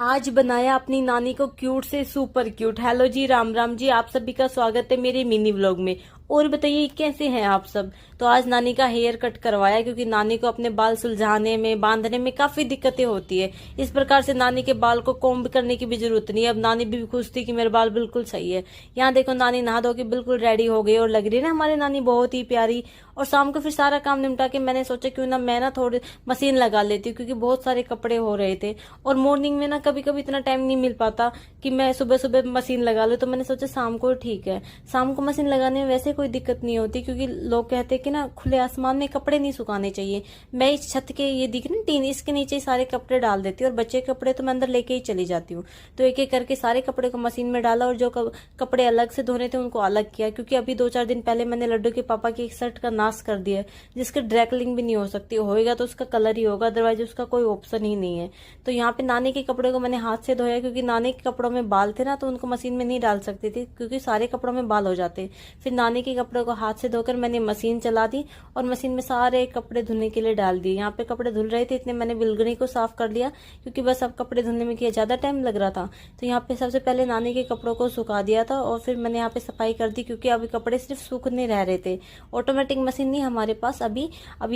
आज बनाया अपनी नानी को क्यूट से सुपर क्यूट। हेलो जी, राम राम जी, आप सभी का स्वागत है मेरे मिनी व्लॉग में। और बताइए कैसे हैं आप सब। तो आज नानी का हेयर कट करवाया क्योंकि नानी को अपने बाल सुलझाने में बांधने में काफी दिक्कतें होती है। इस प्रकार से नानी के बाल को कोम्ब करने की भी जरूरत नहीं है। अब नानी भी खुश थी कि मेरे बाल बिल्कुल सही है। यहाँ देखो नानी नहा धो के बिल्कुल रेडी हो गई और लग रही है ना हमारी नानी बहुत ही प्यारी। और शाम को फिर सारा काम निपटा के मैंने सोचा क्यों ना मैं ना थोड़ी मशीन लगा लेती हूँ क्योंकि बहुत सारे कपड़े हो रहे थे। और मॉर्निंग में ना कभी कभी इतना टाइम नहीं मिल पाता कि मैं सुबह सुबह मशीन लगा लूँ, तो मैंने सोचा शाम को ठीक है। शाम को मशीन लगाने में वैसे कोई दिक्कत नहीं होती क्योंकि लोग कहते हैं कि ना खुले आसमान में कपड़े नहीं सुखाने चाहिए। मैं इस छत के ये दिख रही टीन, इसके नीचे ही सारे कपड़े डाल देती हूँ और बच्चे के कपड़े तो मैं अंदर लेके ही चली जाती हूँ। तो एक एक करके सारे कपड़े को मशीन में डाला और जो कपड़े अलग से धोने थे उनको अलग किया, क्योंकि अभी 2-4 दिन पहले मैंने लड्डू के पापा की एक शर्ट का नाश कर दिया जिसके ड्रैकलिंग भी नहीं हो सकती, होएगा तो उसका कलर ही होगा, अदरवाइज उसका कोई ऑप्शन ही नहीं है। तो यहाँ पे नानी के कपड़े को मैंने हाथ से धोया क्योंकि नानी के कपड़ों में बाल थे ना, तो उनको मशीन में नहीं डाल सकती थी क्योंकि सारे कपड़ों में बाल हो जाते। फिर नानी के कपड़े को हाथ से धोकर मैंने मशीन चला दी और मशीन में सारे कपड़े धुलने के लिए डाल दिए। यहाँ पे कपड़े धुल रहे थे इतने मैंने बिलगनी को साफ कर लिया क्योंकि बस अब कपड़े धुलने में किया ज्यादा टाइम लग रहा था। तो यहाँ पे सबसे पहले नानी के कपड़ों को सुखा दिया था और फिर मैंने यहाँ पे सफाई कर दी क्योंकि अभी कपड़े सिर्फ सूखने रह रहे थे। ऑटोमेटिक मशीन नहीं हमारे पास अभी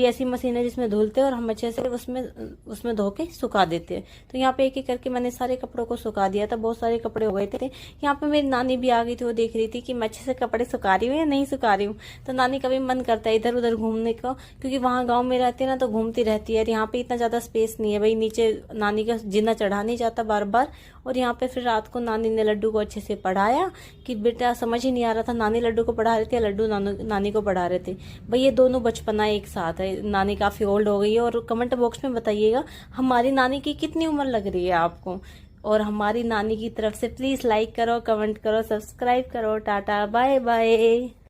ऐसी मशीन है जिसमें धुलते हैं और हम अच्छे से उसमें धो के सुखा देते हैं। तो यहाँ पे एक एक करके मैंने सारे कपड़ों को सुखा दिया था। बहुत सारे कपड़े हो गए थे। यहाँ पे मेरी नानी भी आ गई थी, वो देख रही थी कि मैं अच्छे से कपड़े सुखा रही हूँ या नहीं सुखा रही हूँ। तो नानी का भी मन करता है इधर उधर घूमने का क्योंकि वहां गांव में रहती है ना, तो घूमती रहती है। यहाँ पे इतना ज्यादा स्पेस नहीं है भाई, नीचे नानी का जीना चढ़ा नहीं जाता बार बार। और यहाँ पे फिर रात को नानी ने लड्डू को अच्छे से पढ़ाया कि बेटा समझ ही नहीं आ रहा था नानी लड्डू को पढ़ा रही थी या लड्डू नानी को पढ़ा रहे थे। भाई ये दोनों बचपना एक साथ है। नानी काफी ओल्ड हो गई है। और कमेंट बॉक्स में बताइएगा हमारी नानी की कितनी उम्र लग रही है आपको। और हमारी नानी की तरफ से प्लीज लाइक करो, कमेंट करो, सब्सक्राइब करो। Tata bye bye.